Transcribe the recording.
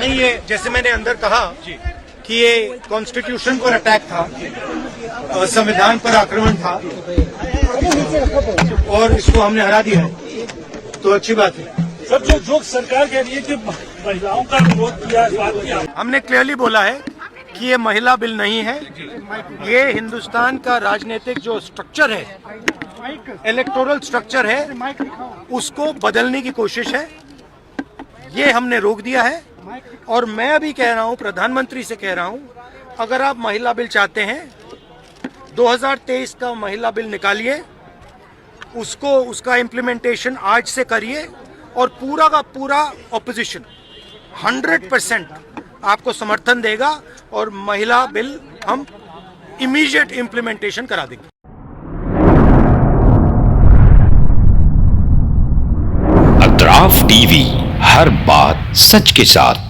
नहीं, ये जैसे मैंने अंदर कहा कि ये कॉन्स्टिट्यूशन पर अटैक था, संविधान पर आक्रमण था और इसको हमने हरा दिया है, तो अच्छी बात है। सर, जो सरकार कह रही है कि महिलाओं का विरोध किया, बात किया, हमने क्लियरली बोला है कि ये महिला बिल नहीं है, ये हिंदुस्तान का राजनीतिक जो स्ट्रक्चर है, इलेक्टोरल स्ट्रक्चर है, उसको बदलने की कोशिश है। ये हमने रोक दिया है और मैं अभी कह रहा हूं, प्रधानमंत्री से कह रहा हूं, अगर आप महिला बिल चाहते हैं 2023 का महिला बिल निकालिए, उसका इम्प्लीमेंटेशन आज से करिए और पूरा का पूरा ऑपोजिशन 100% आपको समर्थन देगा और महिला बिल हम इमीडिएट इम्प्लीमेंटेशन करा देंगे। अतराफ टीवी, हर बात सच के साथ।